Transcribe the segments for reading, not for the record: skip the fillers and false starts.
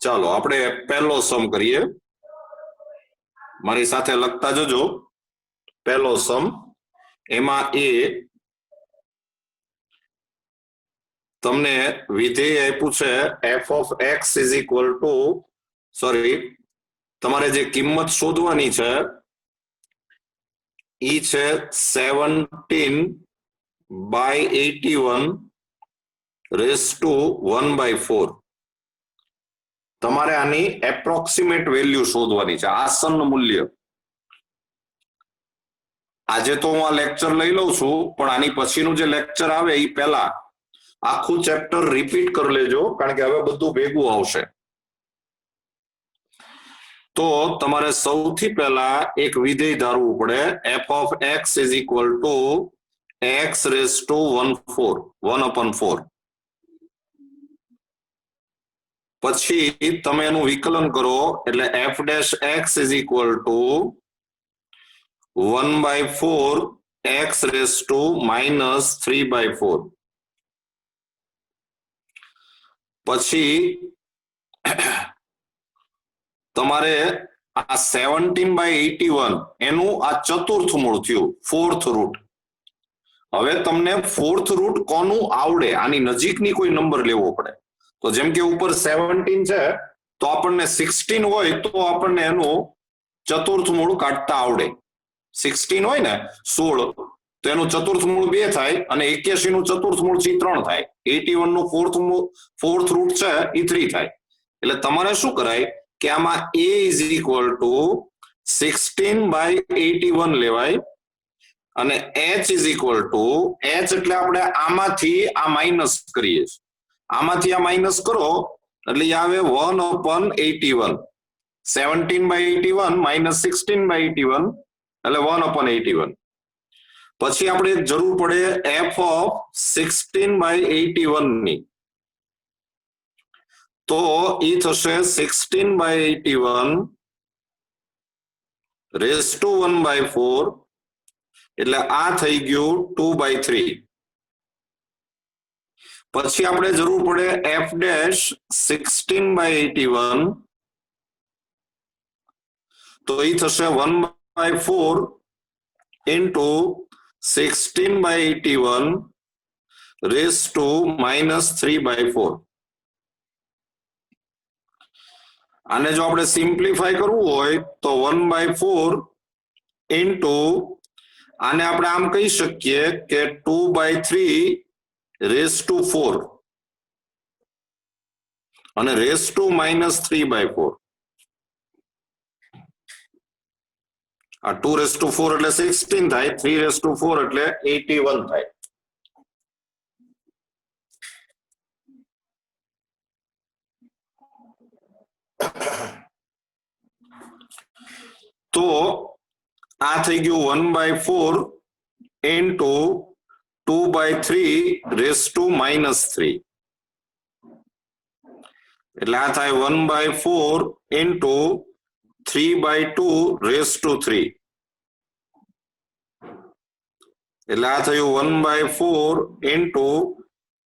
ચાલો આપણે પહેલો સમ કરીએ, મારી સાથે લખતા જજો। પહેલો સમ એમાં એ તમને વિધેય આપ્યું છે f of x is equal to sorry તમારે જે કિંમત શોધવાની છે ઈ છે 17/81 રેઝ ટુ 1/4। તમારે આની એપ્રોક્સિમેટ વેલ્યુ શોધવાની છે, આસન્ન મૂલ્ય। આજે તો હું આ લેક્ચર લઈ લઉં છું, પણ આની પછીનું જે લેક્ચર આવે એ પહેલા આખું ચેપ્ટર રિપીટ કરી લેજો, કારણ કે હવે બધું ભેગું આવશે। તો તમારે સૌથી પહેલા એક વિધેય ધારવું પડે, f of x is equal to x raised to 1/4। પછી તમે એનું વિકલન કરો એટલે f dash x is equal to 1/4 x raised to -3/4। પછી તમારે આ 17/81 એનું આ ચતુર્થ મૂળ થયું, ફોર્થ રૂટ। હવે તમને ફોર્થ રૂટ કોનું આવડે, આની નજીકની કોઈ નંબર લેવો પડે। તો જેમ કે ઉપર 17 છે તો આપણને 16 હોય તો આપણને એનું ચતુર્થ મૂળ કાઢતા આવડે। 16 હોય ને 16 તો એનું ચતુર્થ મૂળ 2 થાય અને 81 નું ચતુર્થ મૂળ 3 થાય। 81 નું ફોર્થ રૂટ છે એ 3 થાય। એટલે તમારે શું કરાય કે આમાં a is equal to 16/81 લેવાય અને h is equal to h એટલે આપણે આમાંથી આ માઇનસ કરીએ, આમાંથી આ માઇનસ કરો એટલે આવે 1/81। 17/81 minus 16/81 એટલે 1/81। પછી આપણે જરૂર પડે f of 16/81 ની, તો એ થશે 16/81 રેઝ ટુ 1/4 એટલે આ થઈ ગયું 2/3। પછી આપણે જરૂર પડે f dash 16/81 તો એ થશે 1/4 into 16/81 રેઝ ટુ -3/4। આને જો આપણે સિમ્પ્લિફાય કરવું હોય તો 1/4 into આને આપણે આમ કહી શકીએ કે 2/3 રેઝ ટુ 4 અને રેઝ ટુ -3/4। આ 2 રેઝ ટુ 4 એટલે 16 થાય, 3 રેઝ ટુ 4 એટલે 81 થાય। તો આ થઈ ગયું 1/4 into 2/3 રેઝ ટુ -3 એટલે આ થાય 1/4 into 3/2 રેઝ ટુ 3 એટલે આ થયું 1/4 into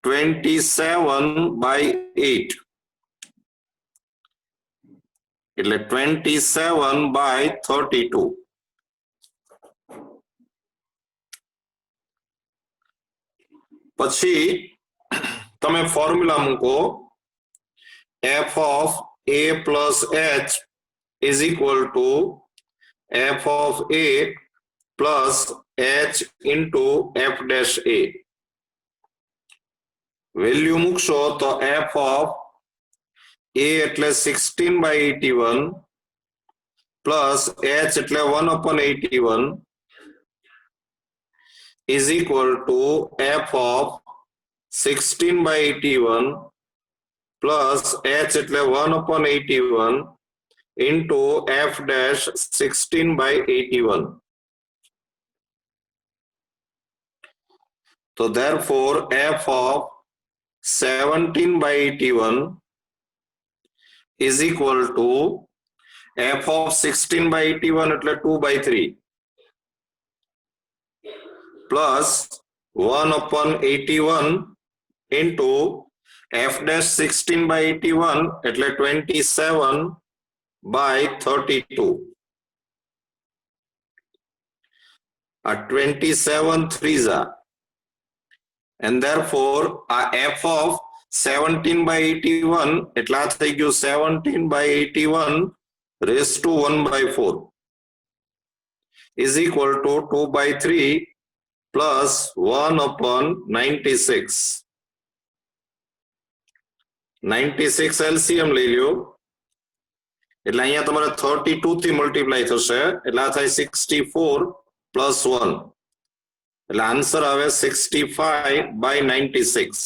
27/8 એટલે 27/32। પછી તમે ફોર્મ્યુલા મૂકો f of a plus h is equal to f of a plus h into f dash a। Value મૂકશો તો f of a એટલે 16/81 plus h એટલે 1/81 is equal to f of 16/81 plus h એટલે 1/81 into f dash 16/81। So therefore f of 17/81 is equal to f of 16/81 એટલે 2/3 plus 1/81 into f dash 16/81 એટલે 27/32 આ 27 3s and therefore આ f of 17/81 એટલે આ થઈ ગયું 17/81 raised to 1/4 is equal to 2/3 plus 1/96. 96 LCM લઈ લ્યો એટલે અહીંયા તમારે 32 થી મલ્ટીપ્લાય થશે એટલે આ થાય 64 plus 1 એટલે આન્સર આવે 65/96.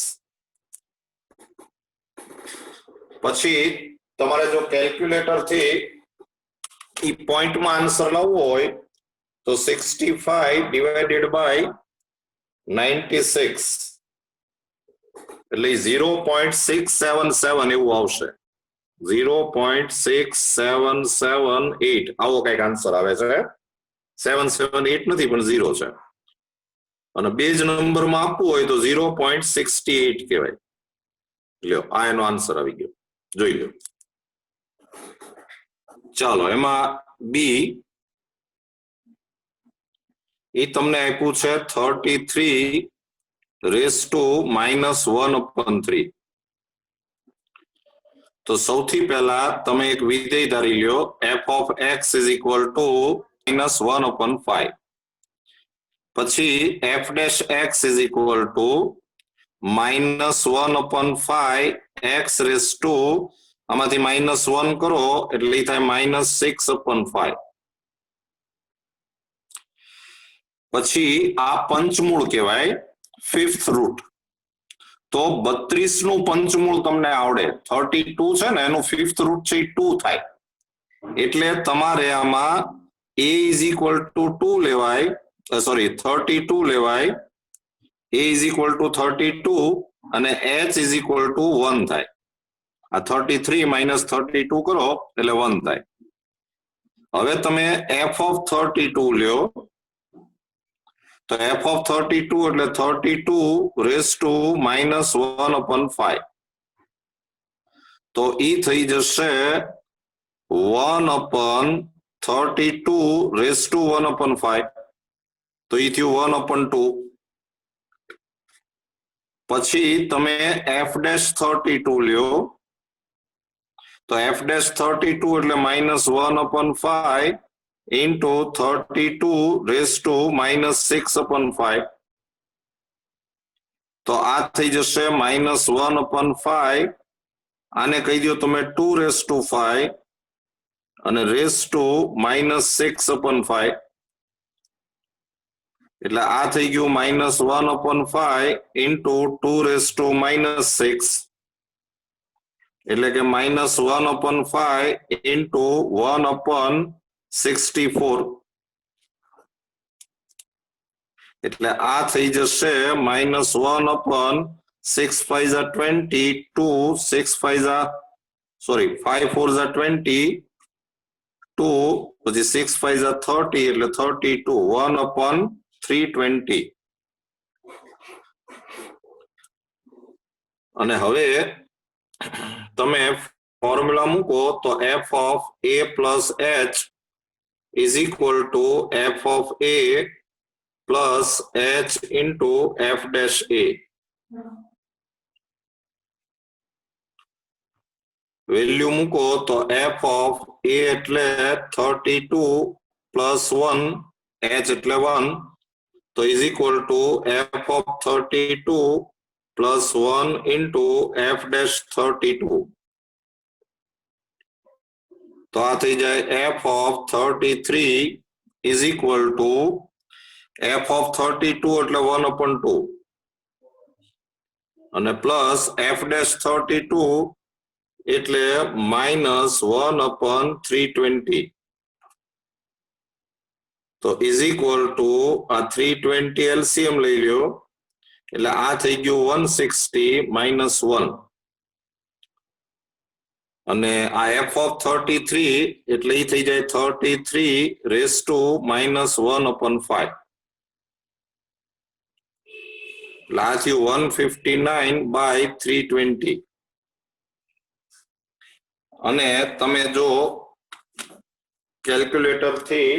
પછી તમારે જો કેલ્ક્યુલેટર થી ઈ પોઈન્ટ માં આન્સર લાવવો હોય તો 65 divided by 96 એટલે 0.677 એવું આવશે 0.6778 આવો કઈક આન્સર આવે છે 778 નથી પણ 0 છે અને બેઝ નંબર માં આપવું હોય તો 0.68 કહેવાય લ્યો આ એનો આન્સર આવી ગયો જોઈ લો ચાલો એમાં બી એ તમને આપ્યું છે 33 raised to -1/3 તો સૌથી પહેલા તમે એક વિધેય ધારી લ્યો f of x is equal to -1/5 પછી f dash x is equal to -1/5 x raised to આમાંથી -1 કરો એટલે થાય -6/5 પછી આ પંચમૂળ કહેવાય ફિફ્થ રૂટ તો 32 નું પંચમૂળ તમને આવડે 32 છે ને એનું ફિફ્થ રૂટ છે 2 થાય એટલે તમારે આમાં a is equal to 2 લેવાય સોરી 32 લેવાય a is equal to 32 અને h is equal to 1 થાય આ 33 minus 32 કરો એટલે 1 થાય હવે તમે f of 32 લ્યો તો f of 32 એટલે 32 raised to -1/5 તો ઈ થઈ જશે 1/32 raised to 1/5 તો ઈ થયું 1/2 પછી તમે f dash 32 લ્યો તો f dash 32 એટલે -1/5 into 32 raised to -6/5 તો આ થઈ જશે -1/5 આને કહી દો તમે 2 raised to 5 અને raised to -6/5 એટલે આ થઈ ગયું -1/5 into 2 raised to -6 એટલે કે -1/5 into 1/64 એટલે આ થઈ જશે -1/6 5 20 2 6 5 સોરી 5 4 20 2 પછી 6 5 30 એટલે 32 1/320 અને હવે તમે ફોર્મ્યુલા મૂકો તો f of a plus h is equal to f of a plus h into f dash a value મૂકો તો f of a એટલે 32 plus 1 h એટલે 1 તો is equal to f of 32 plus 1 into f dash 32 તો આ થઈ જાય f of 33 is equal to f of 32 એટલે 1/2 અને પ્લસ f dash 32 એટલે -1/320 તો is equal to આ 320 LCM લઈ લ્યો એટલે આ થઈ ગયું 160 -1 અને આ f of 33 એટલે ઈ થઈ જાય 33 raised to -1/5 આ થયું 159/320 અને તમે જો કેલ્ક્યુલેટર થી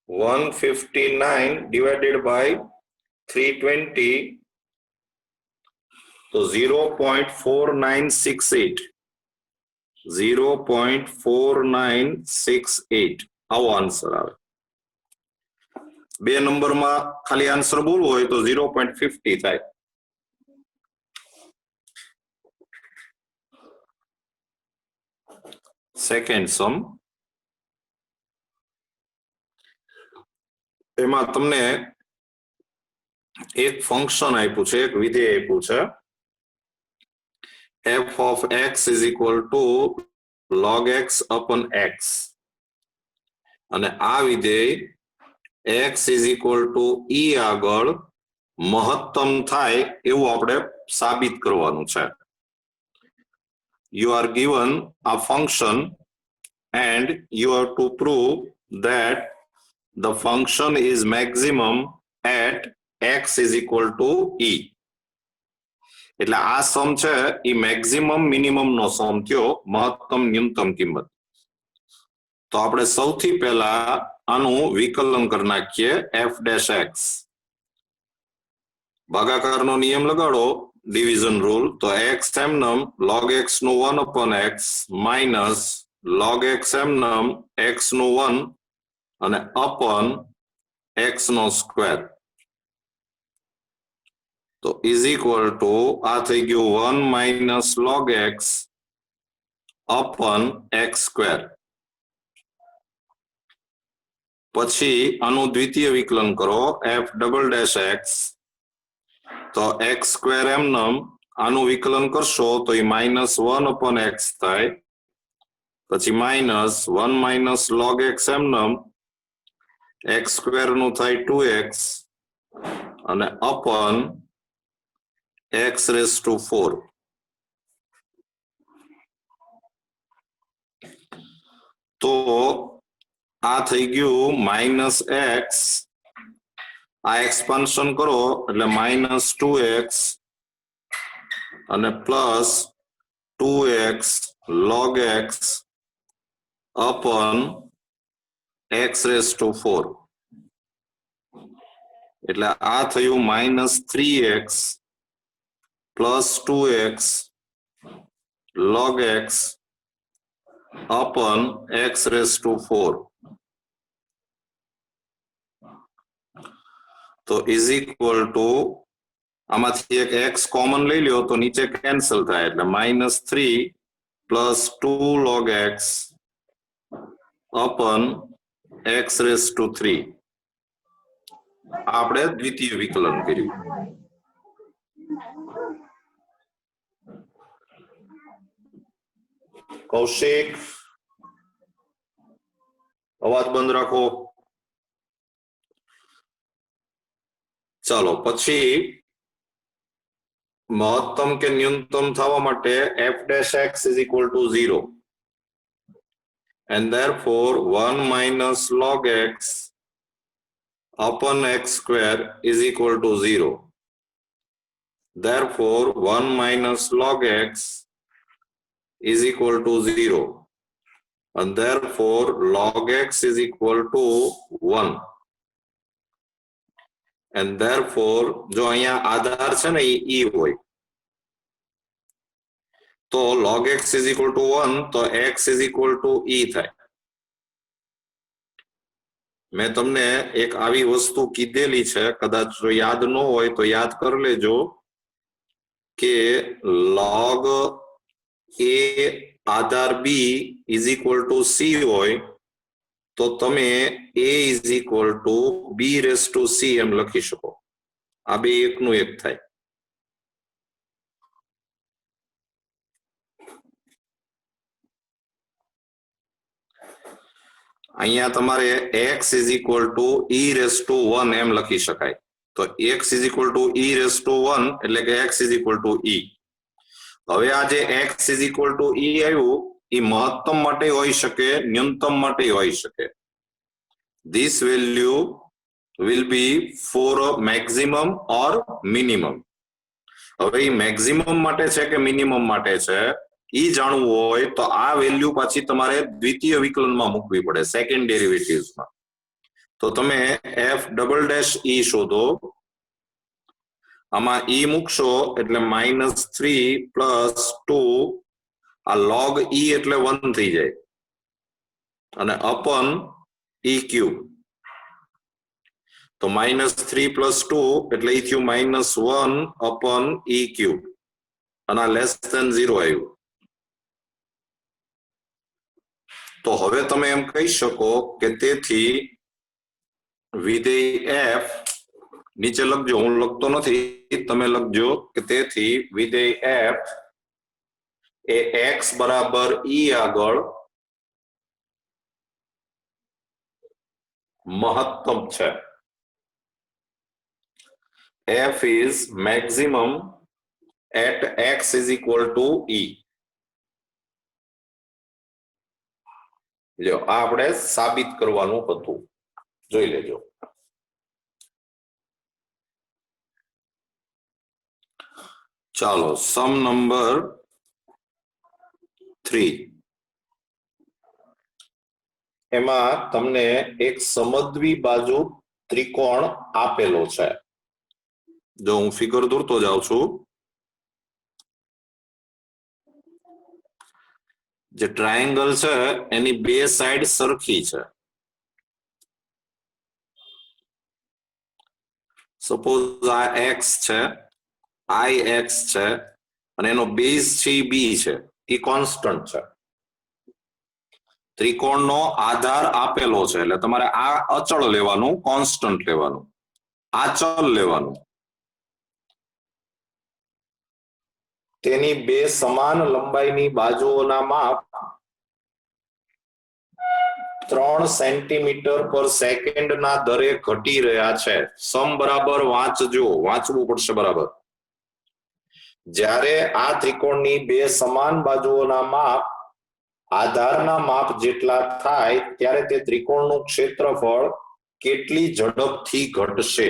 159 divided by 320 तो 0.4968 0.4968 આવો આન્સર આવે બે નંબરમાં ખાલી આન્સર બોલવો હોય તો 0.50 થાય સેકન્ડ સમ એમાં તમને એક ફંક્શન આપ્યું છે એક વિધેય આપ્યું છે f of x is equal to log x upon x અને આ વિધેય x is equal to e આગળ મહત્તમ થાય એવું આપણે સાબિત કરવાનું છે you are given a function and you have to prove that the function is maximum at x is equal to e એટલે આ સમ છે એ મેક્સિમમ મિનિમમ નો સમ થયો મહત્તમ ન્યૂનતમ કિંમત તો આપણે સૌથી પહેલા આનું વિકલન કરી નાખીએ f' x ભાગાકારનો નિયમ લગાડો ડિવિઝન રૂલ તો x એમનમ log x નું 1 upon x minus log x એમનમ x નું 1 અને upon x નો સ્ક્વેર તો is equal to આ થઈ ગયું 1 minus log x upon x square પછી આનું દ્વિતીય વિકલન કરો f'' x તો x square એમનમ આનું વિકલન કરશો તો એ -1 upon x થાય પછી -1 minus log x એમનમ x square નું થાય 2x અને upon x raised to 4 તો આ થઈ ગયું -x આ એક્સપાન્શન કરો એટલે -2x અને plus 2x log x upon x raised to 4 એટલે આ થયું -3x plus 2x log x upon x raised to 4 તો is equal to આમાંથી એક x કોમન લઈ લ્યો તો નીચે કેન્સલ થાય એટલે -3 plus 2 log x upon x raised to 3 આપણે દ્વિતીય વિકલન કર્યું કૌશિક અવાજ બંધ રાખો ચાલો પછી મહત્તમ કે ન્યૂનતમ થવા માટે f' x is equal to 0 and therefore 1 minus log x upon x square is equal to 0 therefore 1 minus log x is equal to 0 and therefore log x is equal to 1 and therefore જો અહીંયા આધાર છે ને e હોય તો log x is equal to 1 તો x is equal to e થાય મેં તમને એક આવી વસ્તુ કીધેલી છે કદાચ જો યાદ ન હોય તો યાદ કરી લેજો કે log a Aadhaar b is equal to c હોય તો તમે a is equal to b raised to c એમ લખી શકો આ બે એકનું એક થાય અહીંયા તમારે x is equal to e raised to 1 એમ લખી શકાય તો x is equal to e raised to 1 એટલે કે x is equal to e હવે આ જે x is equal to e આવ્યું એ મહત્તમ માટે હોઈ શકે, ન્યૂનતમ માટે હોઈ શકે. This value will be for maximum or minimum. હવે એ મેક્સિમમ માટે છે કે મિનિમમ માટે છે એ જાણવું હોય તો આ વેલ્યુ પાછી તમારે દ્વિતીય વિકલનમાં મૂકવી પડે, સેકન્ડ ડેરિવેટિવ્સમાં. તો તમે f'' શોધો. આમાં e મૂકશો એટલે -3 + 2, આ log e એટલે 1 થઈ જાય અને અપન e³ તો -3 + 2 એટલે એ થયું -1 અપન e³ અને આ <0 આવ્યું. તો હવે તમે એમ કહી શકો કે તેથી વિધેય f, નીચે લખજો, હું લખતો નથી, તમે લખજો કે તેથી વિધેય f એ x બરાબર e આગળ મહત્તમ છે. f is maximum at x is equal to e. લ્યો આ આપણે સાબિત કરવાનું હતું, જોઈ લેજો. ચાલો સમ નંબર 3. એમાં તમને એક સમદ્વી બાજુ ત્રિકોણ આપેલો છે. જો હું ફિગર દોરતો જાઉં છું, જે ટ્રાયેંગલ છે એની બે સાઈડ સરખી છે. સપોઝ આ x છે, ix છે અને એનો બેઝ છે એ b છે, એ કોન્સ્ટન્ટ છે. ત્રિકોણનો આધાર આપેલો છે એટલે તમારે આ અચળ લેવાનું, કોન્સ્ટન્ટ લેવાનું, આ ચલ લેવાનું. તેની બે સમાન લંબાઈની બાજુઓના માપ 3 સેન્ટીમીટર/સેકન્ડ ના દરે ઘટી રહ્યા છે. સમ બરાબર વાંચજો, વાંચવું પડશે બરાબર. જ્યારે આ ત્રિકોણની બે સમાન બાજુઓના માપ આધારના માપ જેટલા થાય ત્યારે તે ત્રિકોણનું ક્ષેત્રફળ કેટલી ઝડપથી ઘટશે.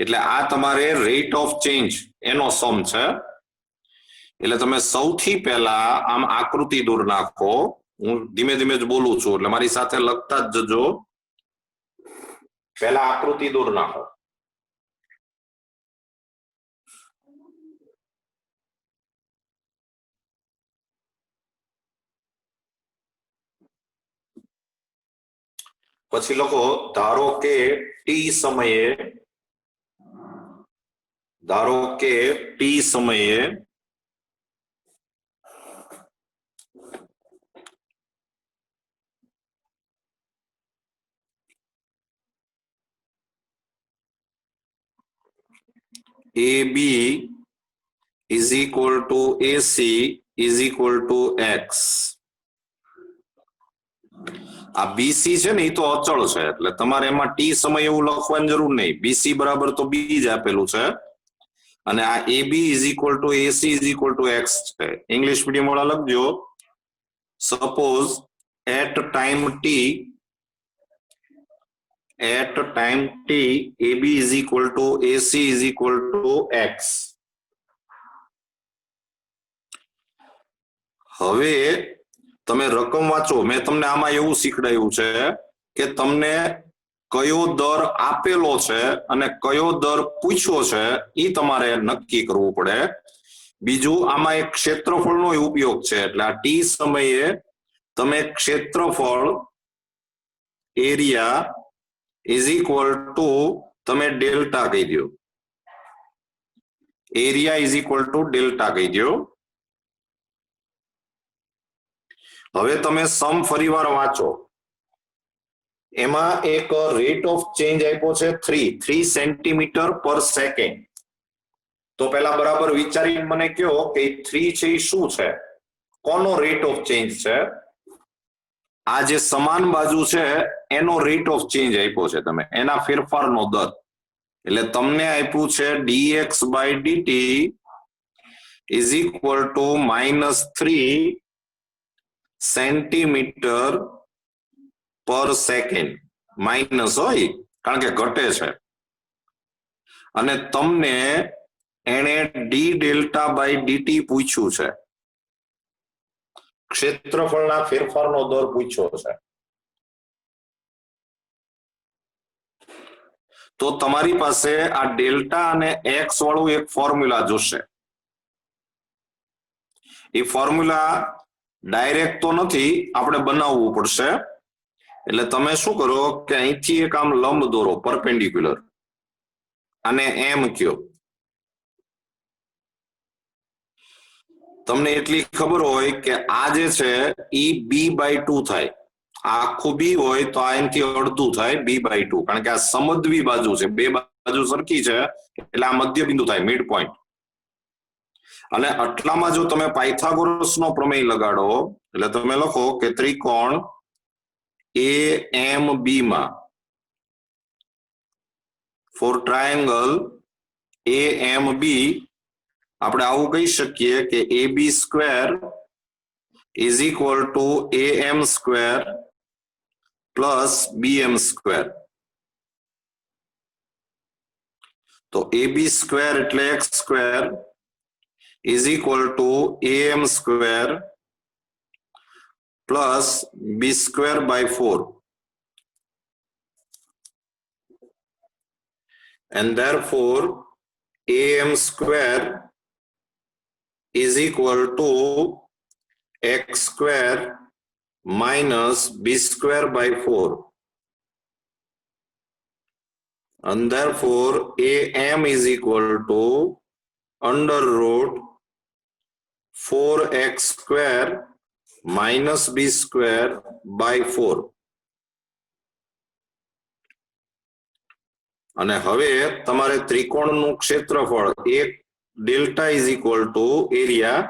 એટલે આ તમારે રેટ ઓફ ચેન્જ એનો સમ છે. એટલે તમે સૌથી પહેલા આમ આકૃતિ દોર નાખો. હું ધીમે ધીમે જ બોલું છું એટલે મારી સાથે લખતા જ જજો. પહેલા આકૃતિ દોર નાખો. પછી લખો ધારો કે t સમયે AB is equal to AC is equal to X. આ BC છે ને એ તો અચળ છે એટલે તમારે એમાં t સમય એવું લખવાની જરૂર નહીં. BC બરાબર તો b જ આપેલું છે અને આ AB is equal to AC is equal to X છે. ઇંગ્લિશ મીડિયમ વાળા લખજો. Suppose at time t AB is equal to AC is equal to X. હવે તમે રકમ વાંચો. મેં તમને આમાં એવું શીખડાયું છે કે તમને કયો દર આપેલો છે અને કયો દર પૂછ્યો છે એ તમારે નક્કી કરવું પડે. બીજું આમાં એક ક્ષેત્રફળનો ઉપયોગ છે એટલે આ t સમયે તમે ક્ષેત્રફળ એરિયા ઇઝ ઇક્વલ ટુ તમે ડેલ્ટા કહી દો. Area is equal to delta કહી દો. હવે તમે સમ ફરીવાર વાંચો. એમાં એક રેટ ઓફ ચેન્જ આપ્યો છે 3 સેન્ટીમીટર/સેકન્ડ. તો પેલા બરાબર વિચારીને મને કહો કે 3 છે એ શું છે, કોનો રેટ ઓફ ચેન્જ છે? આ જે સમાન બાજુ છે એનો રેટ ઓફ ચેન્જ આપ્યો છે, તમે એના ફેરફારનો દર. એટલે તમને આપ્યું છે dx/dt is equal to -3 centimetre પર સેકન્ડ. માઇનસ હોય કારણ કે ઘટે છે. અને તમને એને ડી ડેલ્ટા બાય ડીટી પૂછ્યું છે, ક્ષેત્રફળના ફેરફારનો દર પૂછ્યો છે. તો તમારી પાસે આ ડેલ્ટા અને એક્સ વાળું એક ફોર્મ્યુલા જોશે. એ ફોર્મ્યુલા ડાયરેક્ટ તો નથી, આપણે બનાવવું પડશે. એટલે તમે શું કરો કે અહીંથી એક આમ લંબ દોરો, પરપેન્ડિક્યુલર, અને એમ કયો. તમને એટલી ખબર હોય કે આ જે છે ઈ b/2 થાય. આ આખું બી હોય તો આ એનાથી અડધું થાય b/2, કારણ કે આ સમદ્વી બાજુ છે, બે બાજુ સરખી છે એટલે આ મધ્ય બિંદુ થાય, મિડ પોઈન્ટ. અને આટલામાં જો તમે પાયથાગોરસનો પ્રમેય લગાડો એટલે તમે લખો કે ત્રિકોણ AMB માં ફોર ટ્રાયેંગલ AMB આપણે આવું કહી શકીએ કે AB² is equal to AM² plus BM². તો AB² એટલે x² is equal to AM² plus B²/4. And therefore AM² is equal to x² minus B²/4. And therefore AM is equal to √4x² minus B²/4. અને હવે તમારે ત્રિકોણનું ક્ષેત્રફળ એક delta is equal two area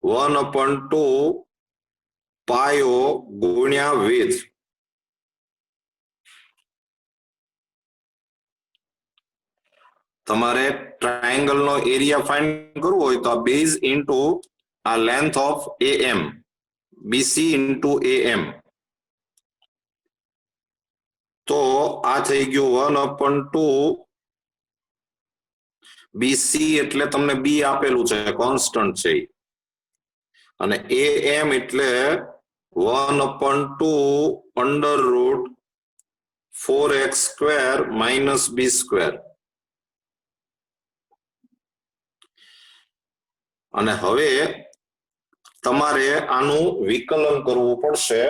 1/2 પાયો ગુણ્યા વેધ. તમારે ટ્રાયેંગલનો area find કરવો હોય તો આ બેઝ ઇન્ટુ આ length of AM, BC into AM. તો આ થઈ ગયું 1/2 BC એટલે તમને B આપેલું છે, કોન્સ્ટન્ટ છે. અને AM એટલે 1/2 √4x² minus B². અને હવે તમારે આનું વિકલન કરવું પડશે.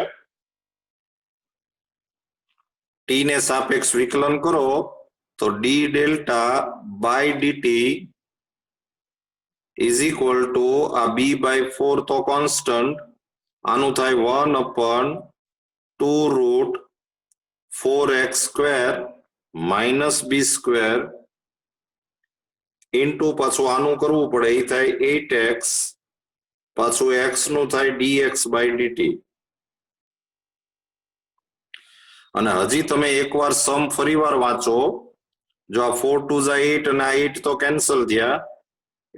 ટી ને સાપેક્ષ વિકલન કરો તો D delta by dt is equal to આ b/4 તો કોન્સ્ટન્ટ, આનું થાય 1/2 √4x² minus B² ઇન્ટુ પાછું આનું કરવું પડે, એ થાય 8x, પાછું x નું થાય dx/dt. અને હજી તમે એકવાર સમ ફરીવાર વાંચો. જો આ 4 2 8 અને આ 8 તો કેન્સલ થયા,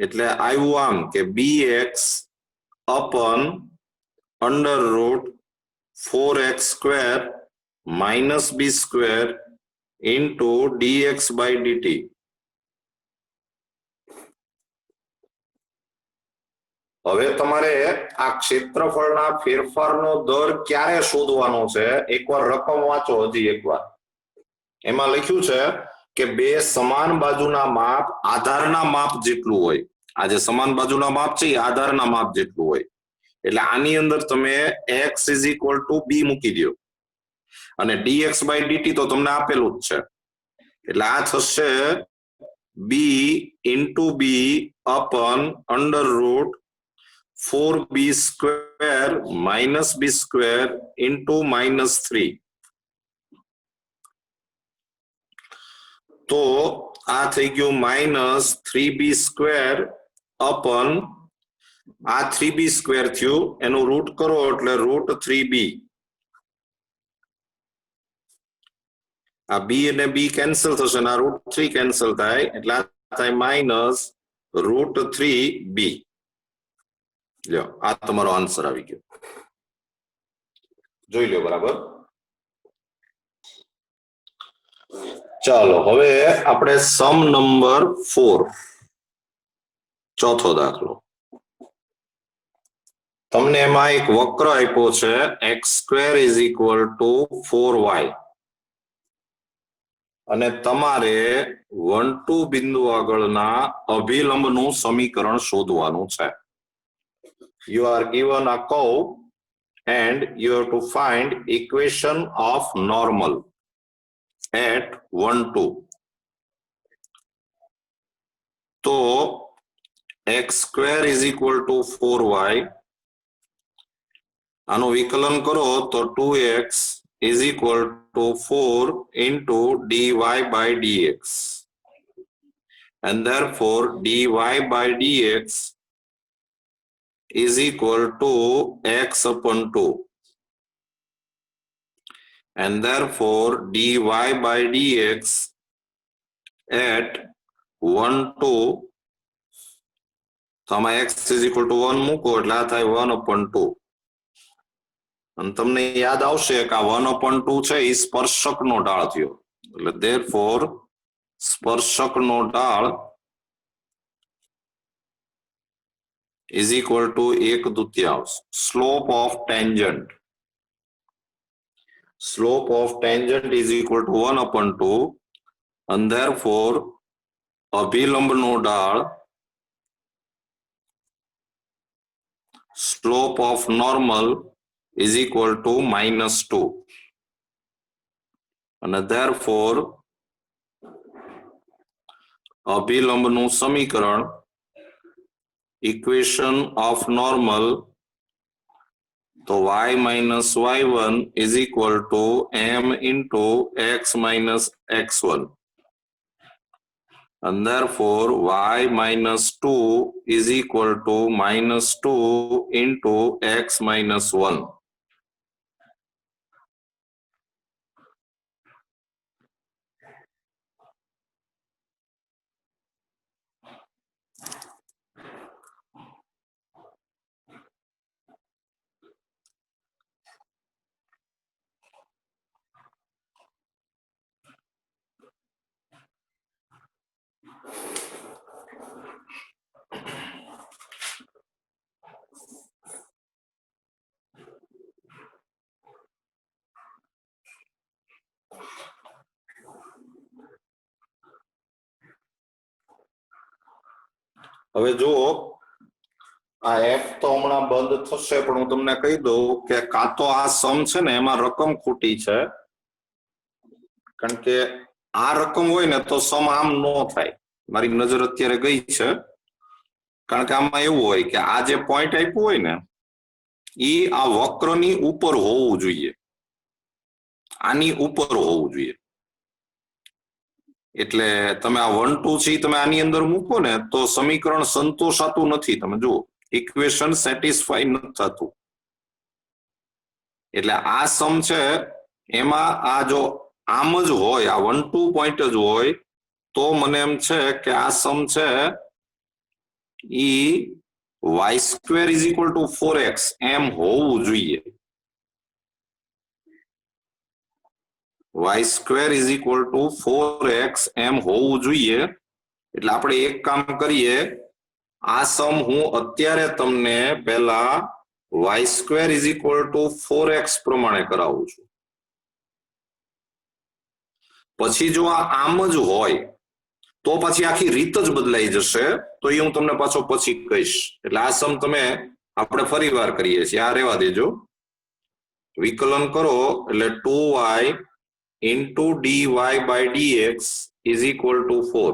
એટલે આવ્યું આમ કે bx upon √4x² minus B² into dx/dt. હવે તમારે આ ક્ષેત્રફળના ફેરફારનો દર ક્યારે શોધવાનો છે, એકવાર રકમ વાંચો હજી એકવાર. એમાં લખ્યું છે કે બે સમાન બાજુના માપ આધારના માપ જેટલું હોય. આ જે સમાન બાજુના માપ છે એ આધારના માપ જેટલું હોય. એટલે આની અંદર તમે x is equal to b મૂકી દો અને dx/dt તો તમને આપેલું જ છે. એટલે આ થશે b into b upon √4b² minus B² into -3. તો આ થઈ ગયું -3b² upon આ 3b² થયું, એનું રૂટ કરો એટલે √3b. આ b અને b કેન્સલ થશે અને આ √3 કેન્સલ થાય એટલે આ થાય -√3b. લ્યો આ તમારો આન્સર આવી ગયો, જોઈ લ્યો બરાબર। ચાલો હવે આપણે સમ નંબર 4 ચોથો દાખલો। તમને એમાં એક વક્ર આપ્યો છે x² = 4y અને તમારે 1 2 બિંદુ આગળના અભિલંબનું સમીકરણ શોધવાનું છે। You are given a curve and you have to find equation of normal at 1 2। તો x² = 4y આનું વિકલન કરો તો 2x = 4 into dy by dx and therefore dy by dx is equal to x upon 2 and therefore dy by dx at 1 2 તો આમાં x = 1 મૂકો એટલે આ થાય 1 upon 2 અને તમને યાદ આવશે કે આ 1 upon 2 છે એ સ્પર્શકનો ઢાળ થયો એટલે therefore સ્પર્શકનો ઢાળ is equal to 1/2 slope of tangent is equal to 1 upon 2 and therefore અભિલંબનો ઢાળ slope of normal is equal to -2 and therefore અભિલંબનું સમીકરણ equation of normal તો y minus y1 is equal to m into x minus x1 and therefore y minus 2 is equal to -2 into x minus 1। હવે જુઓ આ f તો હમણાં બંધ થશે પણ હું તમને કહી દઉં કે કાં તો આ સમ છે ને એમાં રકમ ખોટી છે કારણ કે આ રકમ હોય ને તો સમ આમ ન થાય મારી નજર અત્યારે ગઈ છે કારણ કે આમાં એવું હોય કે આ જે પોઈન્ટ આપ્યું હોય ને એ આ વક્રની ઉપર હોવું જોઈએ આની ઉપર હોવું જોઈએ એટલે તમે આ 1 2 છે તમે આની અંદર મૂકો ને તો સમીકરણ સંતોષાતું નથી તમે જુઓ ઇક્વેશન સેટિસ્ફાઈ નથી થતું એટલે આ સમ છે એમાં આ જો આમ જ હોય આ 1 2 પોઈન્ટ જ હોય તો મને એમ છે કે આ સમ છે ઈ y² = 4x એમ હોવું જોઈએ y² = 4x એમ હોવું જોઈએ એટલે આપણે એક કામ કરીએ આ સમ હું અત્યારે તમને પહેલા y² = 4x પ્રમાણે કરાવું છું પછી જો આ આમ જ હોય તો પછી આખી રીત જ બદલાઈ જશે તો એ હું તમને પાછો પછી કહીશ એટલે આ સમ તમે આપણે ફરીવાર કરીએ છીએ આ રહેવા દેજો વિકલન કરો એટલે 2y into dy by dx is equal to 4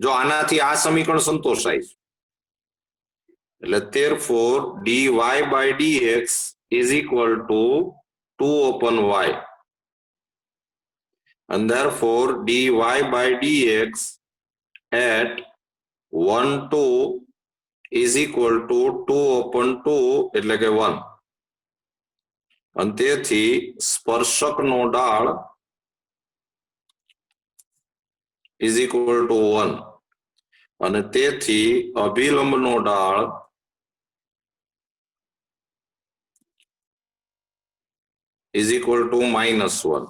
જો આનાથી આ સમીકરણ સંતોષાય એટલે therefore dy by dx is equal to 2 upon y and therefore dy by dx at 1 2 is equal to 2 upon 2 એટલે કે 1 અને તેથી સ્પર્શકનો ઢાળ is equal to 1 અને તેથી અભિલંબનો ઢાળ ઇઝ ઇક્વલ ટુ -1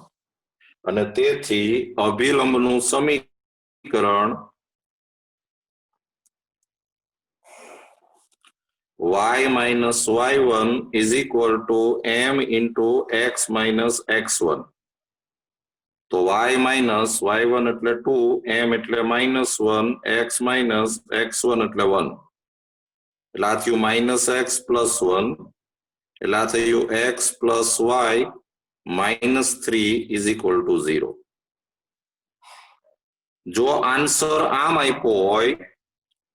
અને તેથી અભિલંબનું સમીકરણ y minus y1 is equal to m into x minus x1. તો y minus y1 એટલે 2, m એટલે -1, x minus x1 એટલે 1. એટલે આ થયું -x plus 1, એટલે આ થયું x plus y minus 3 is equal to 0. જો આન્સર આમ આપ્યો હોય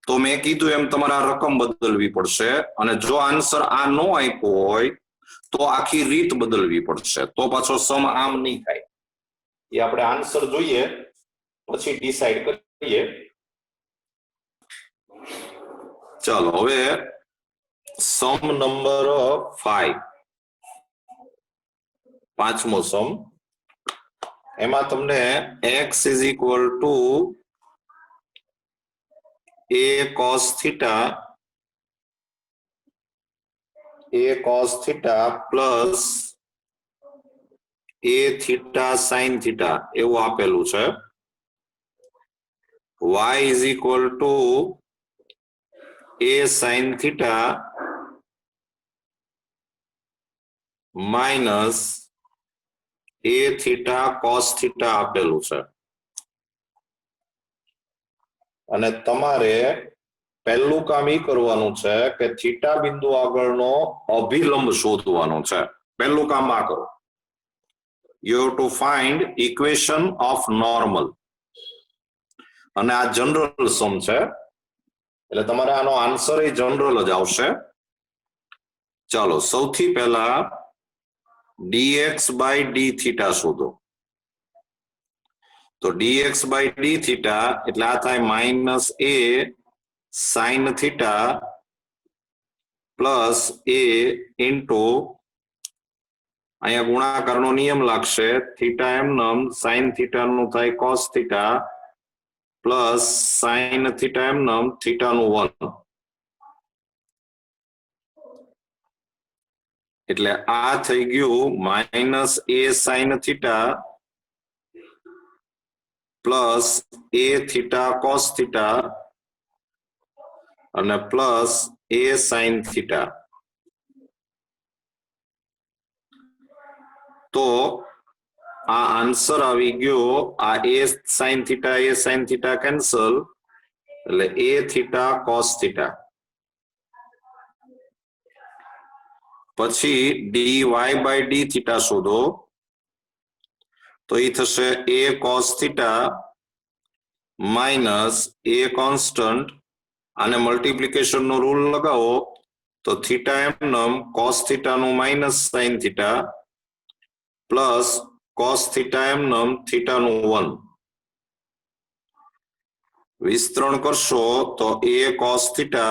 તો મેં કીધું એમ તમારે આ રકમ બદલવી પડશે, અને જો આન્સર આ નો આપ્યો હોય તો આખી રીત બદલવી પડશે, તો પાછો સમ આમ નહીં થાય. એ આપણે આન્સર જોઈએ પછી ડિસાઈડ કરીએ. ચાલો હવે સમ નંબર 5, પાંચમો સમ. એમાં તમને x is equal to a cos theta plus a theta sin theta એવું આપેલું છે. y is equal to a sin theta minus a theta cos theta આપેલું છે. અને તમારે પહેલું કામ એ કરવાનું છે કે થીટા બિંદુ આગળનો અભિલંબ શોધવાનો છે. પહેલું કામ આ કરો. You have to find equation of normal. અને આ જનરલ સમ છે એટલે તમારે આનો આન્સર એ જનરલ જ આવશે. ચાલો સૌથી પહેલા dx by d theta શોધો. તો dx by d theta એટલે આ થાય minus a sin theta plus a into અહીંયા ગુણાકારનો નિયમ લાગશે, થીટા એમનેમ sin theta નું થાય cos theta plus sin theta એમનેમ theta નું 1. એટલે આ થઈ ગયું minus a sin theta plus a theta cos theta અને plus a sin theta. તો આ આન્સર આવી ગયો. આ a sin theta કેન્સલ એટલે a theta cos theta. પછી dy by d theta શોધો. તો એ થશે a cos theta minus a constant, આને મલ્ટીપ્લિકેશન નો રૂલ લગાવો તો થીટા એમનેમ cos theta નું minus sin theta plus cos theta એમનેમ theta નું 1. વિસ્તરણ કરશો તો a cos theta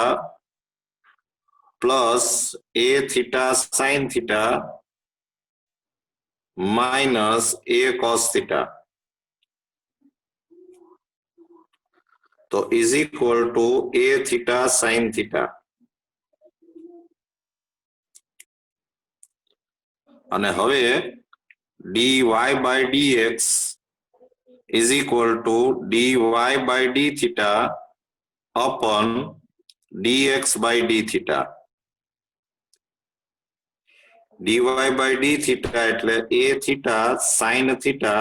plus a theta sin theta minus a cos theta તો is equal to a theta sin theta. અને હવે dy by dx is equal to dy by d theta upon dx by d theta. dy by d theta એટલે a theta sin theta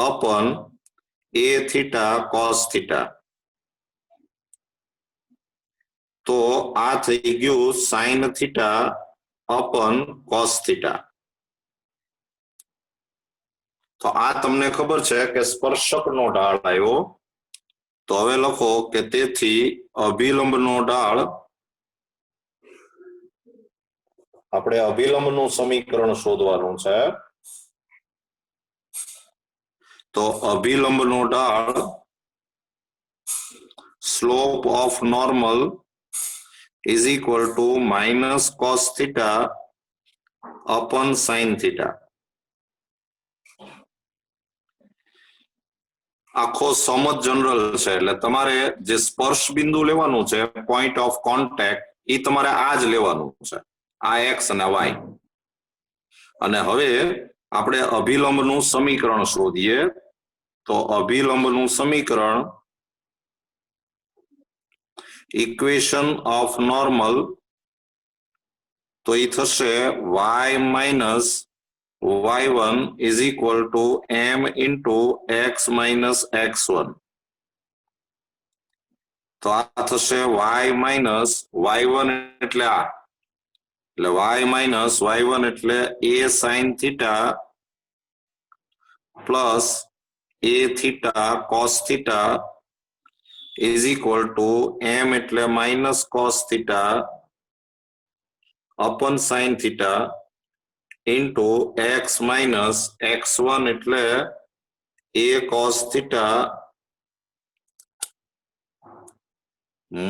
upon a theta cos theta. તો આ થઈ ગયું sin theta upon cos theta. તો આ તમને ખબર છે કે સ્પર્શકનો ઢાળ આવ્યો. તો હવે લખો કે તેથી અભિલંબનો ઢાળ, આપણે અભિલંબનું સમીકરણ શોધવાનું છે. તો અભિલંબનો ઢાળ slope of normal is equal to minus cos theta upon sin theta. આખો સમ જ જનરલ છે એટલે તમારે જે સ્પર્શ બિંદુ લેવાનું છે, પોઈન્ટ ઓફ કોન્ટેક્ટ, એ તમારે આ જ લેવાનું છે, આ x અને y. અને હવે આપણે અભિલંબનું સમીકરણ શોધીએ તો અભિલંબનું સમીકરણ ઇક્વેશન ઓફ નોર્મલ તો એ થશે y minus y1 is equal to m into x minus x1 તો આ થશે y માઇનસ y1 એટલે આ એટલે y માઇનસ y1 એટલે a sin theta plus a theta cos theta is equal to m એટલે minus cos theta upon sin theta into x minus x1 એટલે a cos theta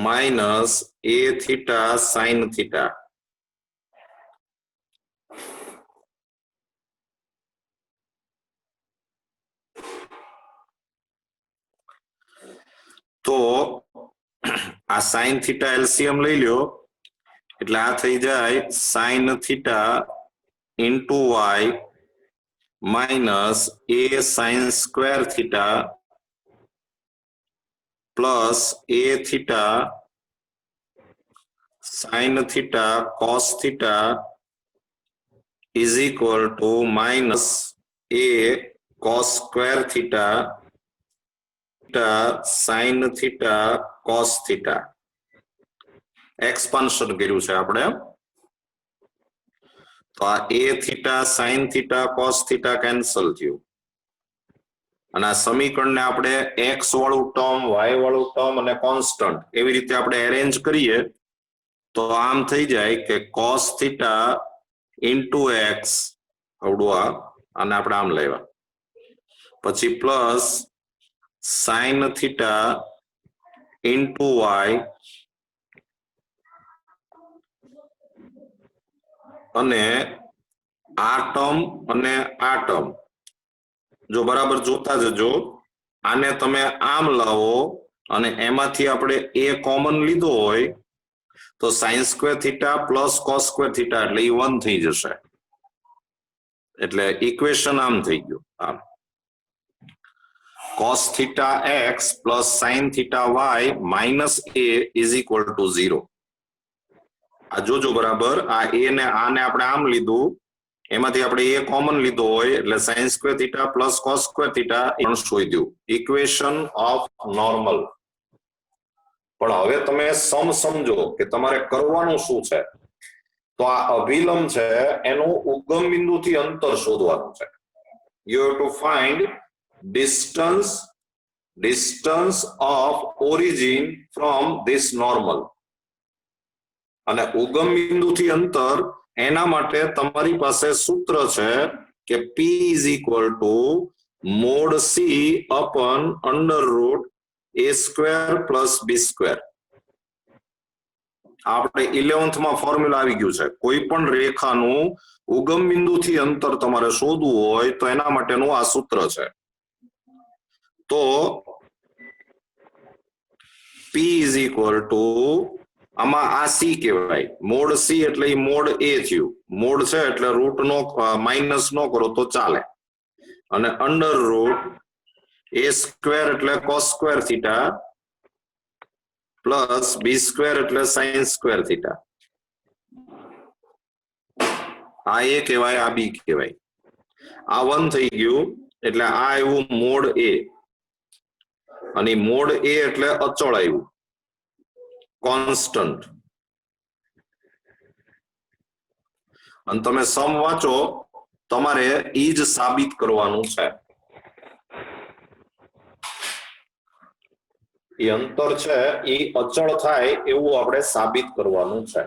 minus a theta sin theta તો આ sin theta LCM લઈ લ્યો એટલે આ થઈ જાય sin theta into y minus a sin square theta plus a theta sin theta cos theta is equal two minus a cos square theta sin theta cos theta expansion કર્યું છે આપણે તો આ a theta sin theta cos theta cancel થયું અને આ સમીકરણને આપણે x વાળું ટર્મ y વાળું ટર્મ અને કોન્સ્ટન્ટ એવી રીતે આપણે એરેન્જ કરીએ તો આમ થઈ જાય કે cos થીટા ઇન્ટુ x આવડું આને આપણે આમ લેવા પછી plus sin theta into y અને આ ટર્મ અને આ ટર્મ જો બરાબર જોતા જજો આને તમે આમ લાવો અને એમાંથી આપણે a કોમન લીધો હોય તો sin square theta plus cos square theta એટલે એ 1 થઈ જશે એટલે ઇક્વેશન આમ થઈ ગયું આમ cos theta x plus sin theta y minus a is equal to 0 આ જોજો બરાબર આ a ને આને આપણે આમ લીધું એમાંથી આપણે a કોમન લીધો હોય એટલે sin square theta plus cos square theta પણ શોધ્યું ઇક્વેશન ઓફ નોર્મલ પણ હવે તમે સમજો કે તમારે કરવાનું શું છે તો આ અભિલંબ છે એનું ઉગમ બિંદુથી અંતર શોધવાનું છે you have to find distance of origin from this normal અને ઉગમ બિંદુથી અંતર એના માટે તમારી પાસે સૂત્ર છે કે p is equal to mod c upon under root a square plus b square આપણે 11th માં ફોર્મ્યુલા આવી ગયું છે કોઈ પણ રેખાનું ઉગમ બિંદુથી અંતર તમારે શોધવું હોય તો એના માટેનું આ સૂત્ર છે તો p is equal to આમાં આ c કહેવાય મોડ c એટલે એ મોડ a થયું મોડ છે એટલે રૂટ નો માઇનસ નો કરો તો ચાલે અને અંડર રૂટ a સ્ક્વેર એટલે cos square theta plus b square એટલે sin સ્ક્વેર થીટા આ a કહેવાય આ b કહેવાય આ 1 થઈ ગયું એટલે આ આવ્યું મોડ a અને મોડ a એટલે અચળ આવ્યું કોન્સ્ટન્ટ અને તમે સમ વાંચો તમારે ઈ જ સાબિત કરવાનું છે એ અંતર છે એ અચળ થાય એવું આપણે સાબિત કરવાનું છે